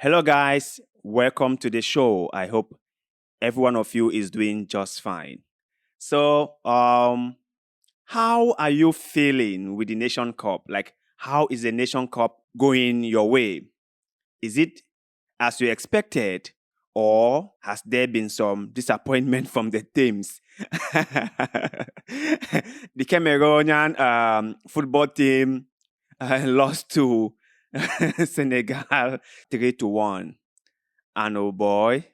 Hello, guys. Welcome to the show. I hope every one of you is doing just fine. So, how are you feeling with the Nation Cup? Like, how is the Nation Cup going your way? Is it as you expected, or has there been some disappointment from the teams? The Cameroonian football team lost to Senegal 3-1. And oh boy,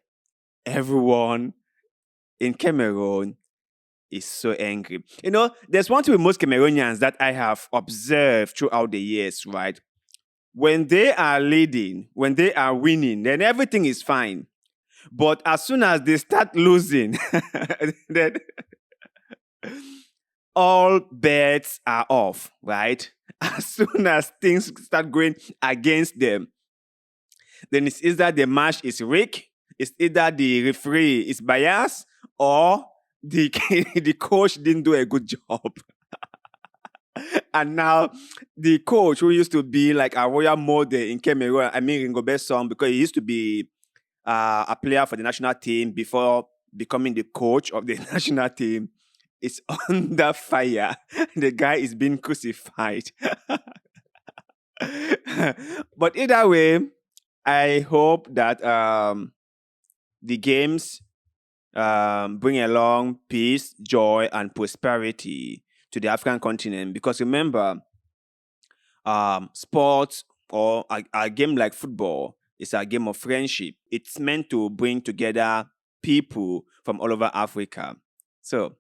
everyone in Cameroon is so angry. There's one thing with most Cameroonians that I have observed throughout the years, right? When they are leading, when they are winning, then everything is fine. But as soon as they start losing, then all bets are off, right? As soon as things start going against them, then it's either the match is rigged, it's either the referee is biased, or the the coach didn't do a good job. And now the coach who used to be like a royal model in Cameroon, I mean Ringo Besson, because he used to be a player for the national team before becoming the coach of the national team, is under fire. The guy is being crucified. But either way, I hope that the games bring along peace, joy, and prosperity to the African continent. Because remember, sports or a game like football is a game of friendship. It's meant to bring together people from all over Africa. So,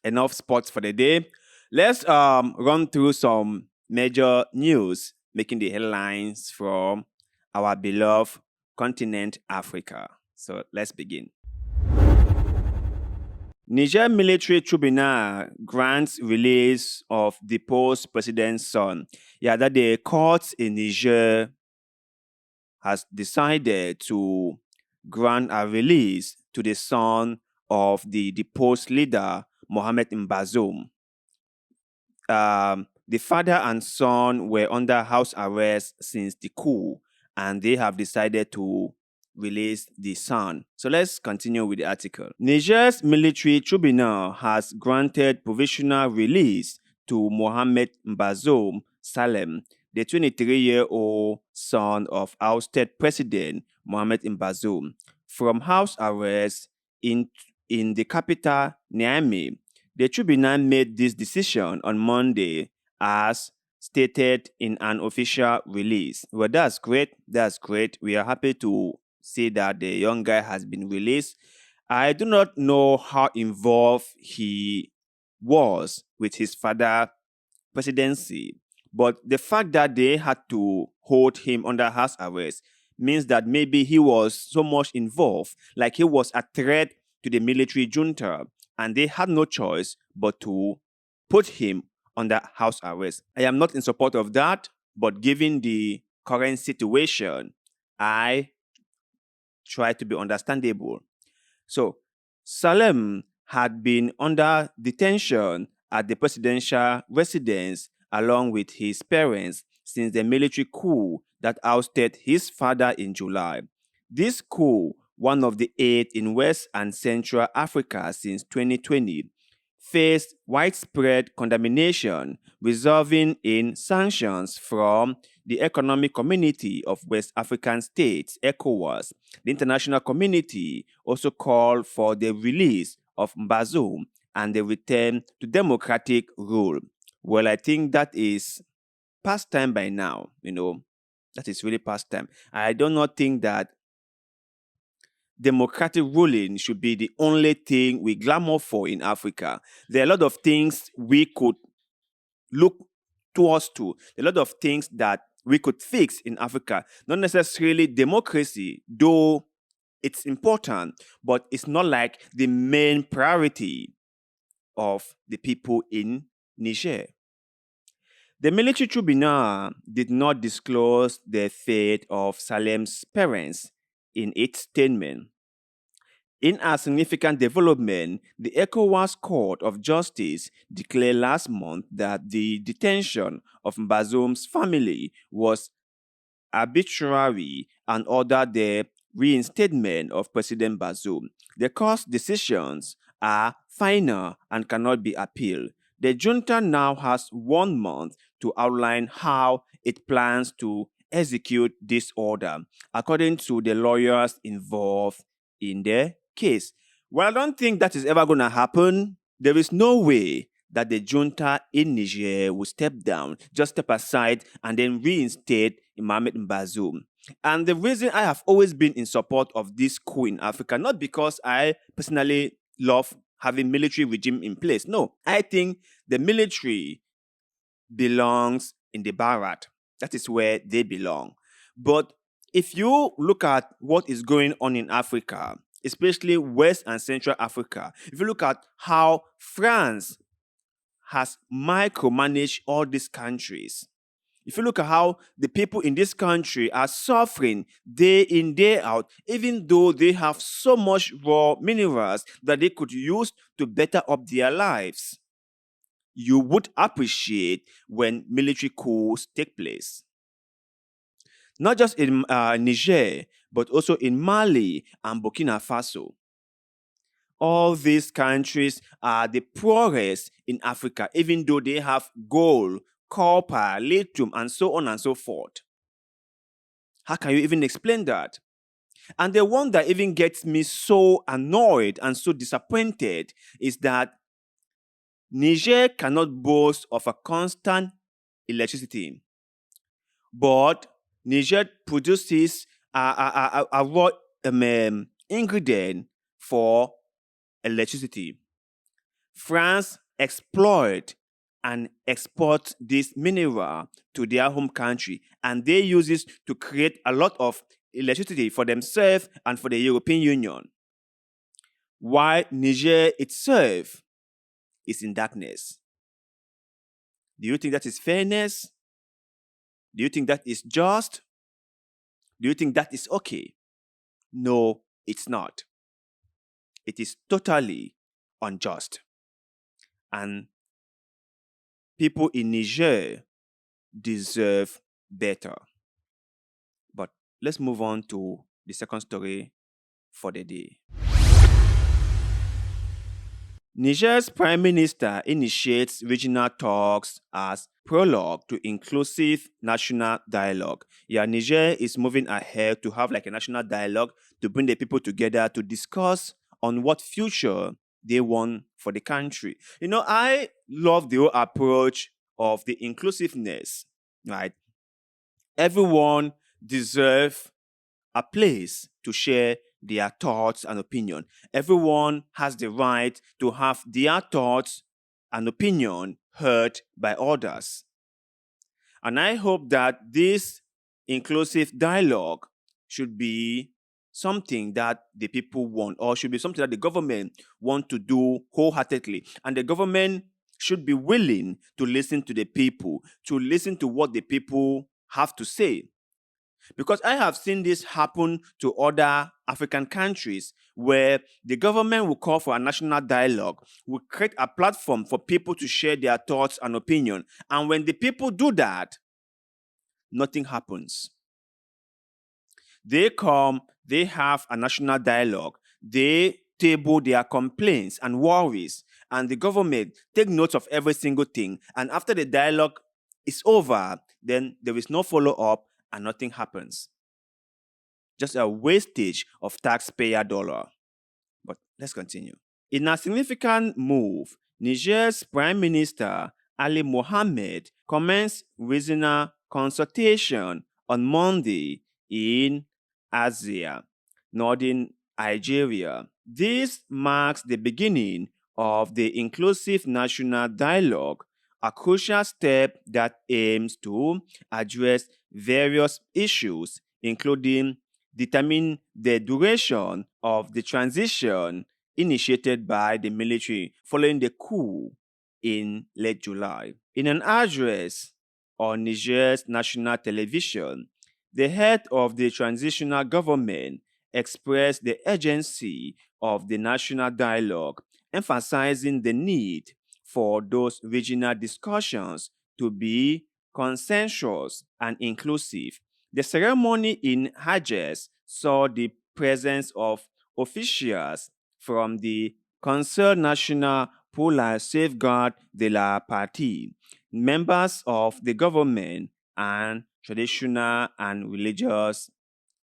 enough sports for the day. Let's run through some major news making the headlines from our beloved continent, Africa. So, let's begin. Niger military tribunal grants release of deposed president's son. Yeah, that the courts in Niger has decided to grant a release to the son of the deposed leader, Mohamed Bazoum. The father and son were under house arrest since the coup, and they have decided to release the son. So let's continue with the article. Niger's military tribunal has granted provisional release to Mohamed Bazoum Salem, the 23-year-old son of ousted President Mohamed Bazoum, from house arrest in the capital, Niamey. The tribunal made this decision on Monday, as stated in an official release. Well, that's great. That's great. We are happy to see that the young guy has been released. I do not know how involved he was with his father's presidency, but the fact that they had to hold him under house arrest means that maybe he was so much involved, like he was a threat to the military junta, and they had no choice but to put him under house arrest. I am not in support of that, but given the current situation, I try to be understandable. So, Salem had been under detention at the presidential residence along with his parents since the military coup that ousted his father in July. This coup, one of the 8 in West and Central Africa since 2020, faced widespread condemnation, resulting in sanctions from the Economic Community of West African States, ECOWAS. The international community also called for the release of Bazoum and the return to democratic rule. Well, I think that is past time by now, that is really past time. I do not think that democratic ruling should be the only thing we glamour for in Africa. There are a lot of things we could look towards to. A lot of things that we could fix in Africa. Not necessarily democracy, though it's important, but it's not like the main priority of the people in Niger. The military tribunal did not disclose the fate of Salem's parents in its statement. In a significant development, the ECOWAS Court of Justice declared last month that the detention of Bazoum's family was arbitrary and ordered the reinstatement of President Bazoum. The court's decisions are final and cannot be appealed. The junta now has 1 month to outline how it plans to execute this order, according to the lawyers involved in the case. Well, I don't think that is ever going to happen. There is no way that the junta in Niger will step down, just step aside, and then reinstate Mohamed Bazoum. And the reason I have always been in support of this coup in Africa, not because I personally love having military regime in place. No, I think the military belongs in the barrack. That is where they belong. But if you look at what is going on in Africa, especially West and Central Africa, if you look at how France has micromanaged all these countries, if you look at how the people in this country are suffering day in, day out, even though they have so much raw minerals that they could use to better up their lives, you would appreciate when military coups take place. Not just in Niger, but also in Mali and Burkina Faso. All these countries are the poorest in Africa, even though they have gold, copper, lithium, and so on and so forth. How can you even explain that? And the one that even gets me so annoyed and so disappointed is that Niger cannot boast of a constant electricity, but Niger produces a raw ingredient for electricity. France exploit and export this mineral to their home country, and they use it to create a lot of electricity for themselves and for the European Union. While Niger itself is in darkness. Do you think that is fairness? Do you think that is just? Do you think that is okay? No, it's not. It is totally unjust. And people in Niger deserve better. But let's move on to the second story for the day. Niger's prime minister initiates regional talks as prologue to inclusive national dialogue. Yeah, Niger is moving ahead to have like a national dialogue to bring the people together to discuss on what future they want for the country. You know, I love the whole approach of the inclusiveness, right? Everyone deserves a place to share their thoughts and opinion. Everyone has the right to have their thoughts and opinion heard by others. And I hope that this inclusive dialogue should be something that the people want, or should be something that the government want to do wholeheartedly. And the government should be willing to listen to the people, to listen to what the people have to say. Because I have seen this happen to other African countries where the government will call for a national dialogue, will create a platform for people to share their thoughts and opinion. And when the people do that, nothing happens. They come, they have a national dialogue, they table their complaints and worries, and the government take notes of every single thing. And after the dialogue is over, then there is no follow-up and nothing happens. Just a wastage of taxpayer dollar. But let's continue. In a significant move, Niger's Prime Minister Ali Mohammed commenced regional consultation on Monday in Azia, northern Nigeria. This marks the beginning of the inclusive national dialogue, a crucial step that aims to address various issues, including determine the duration of the transition initiated by the military following the coup in late July. In an address on Niger's national television, the head of the transitional government expressed the urgency of the national dialogue, emphasizing the need for those regional discussions to be consensuous and inclusive, The ceremony in Hajj saw the presence of officials from the Conseil National pour la Sauvegarde de la Patrie, members of the government, and traditional and religious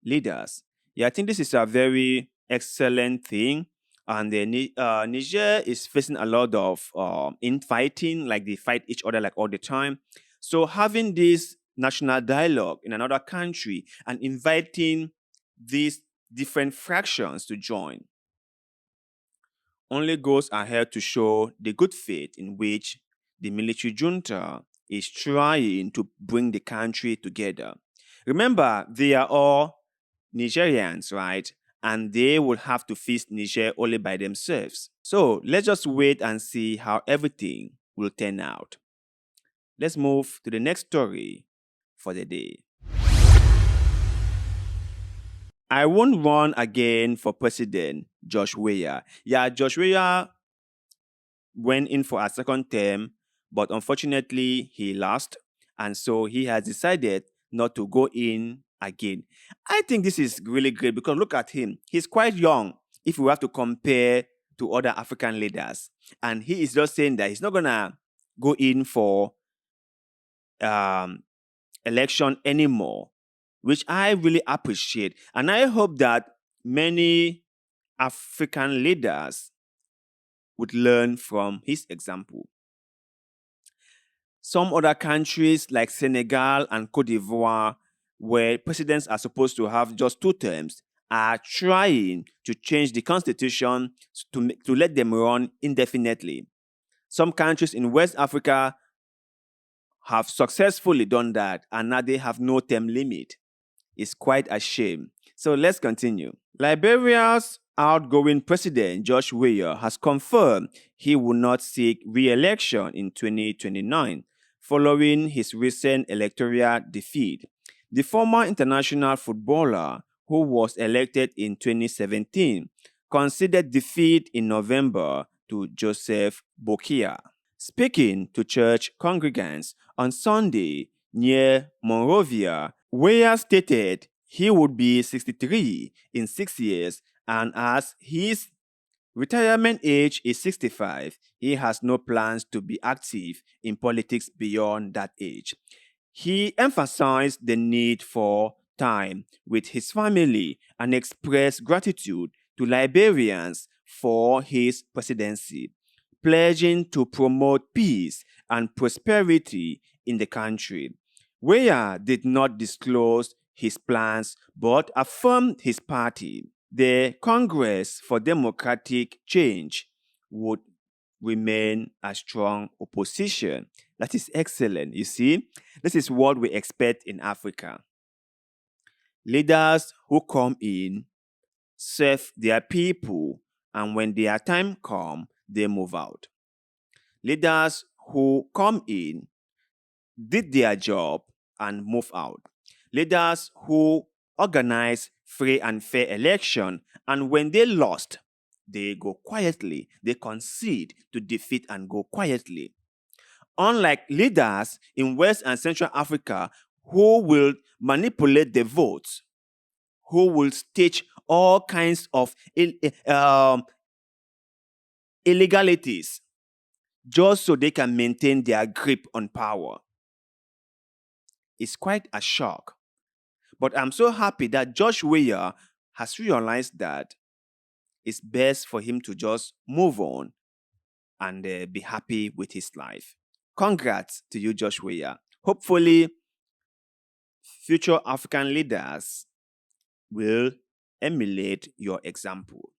leaders. Yeah, I think this is a very excellent thing. And Niger is facing a lot of infighting, like they fight each other like all the time. So having this national dialogue in another country and inviting these different fractions to join only goes ahead to show the good faith in which the military junta is trying to bring the country together. Remember, they are all Nigerians, right? And they will have to face Niger only by themselves. So let's just wait and see how everything will turn out. Let's move to the next story for the day. I won't run again for president, Josh Weah. Yeah, Josh Weah went in for a second term, but unfortunately he lost. And so he has decided not to go in again. I think this is really great because look at him. He's quite young if we have to compare to other African leaders. And he is just saying that he's not going to go in for um, election anymore, which I really appreciate. And I hope that many African leaders would learn from his example. Some other countries like Senegal and Cote d'Ivoire, where presidents are supposed to have just 2 terms, are trying to change the constitution to let them run indefinitely. Some countries in West Africa have successfully done that, and now they have no term limit. It's quite a shame. So let's continue. Liberia's outgoing president, George Weah, has confirmed he will not seek re-election in 2029 following his recent electoral defeat. The former international footballer, who was elected in 2017, conceded defeat in November to Joseph Bokia. Speaking to church congregants on Sunday near Monrovia, Weah stated he would be 63 in 6 years, and as his retirement age is 65, he has no plans to be active in politics beyond that age. He emphasized the need for time with his family and expressed gratitude to Liberians for his presidency, pledging to promote peace and prosperity in the country. Weah did not disclose his plans but affirmed his party, the Congress for Democratic Change, would remain a strong opposition. That is excellent. You see, this is what we expect in Africa. Leaders who come in serve their people, and when their time comes, they move out. Leaders who come in did their job and move out. Leaders who organize free and fair election, and when they lost, they go quietly. They concede to defeat and go quietly. Unlike leaders in West and Central Africa who will manipulate the votes, who will stage all kinds of illegalities just so they can maintain their grip on power. It's quite a shock. But I'm so happy that Josh Weah has realized that it's best for him to just move on and be happy with his life. Congrats to you, Josh Weah. Hopefully, future African leaders will emulate your example.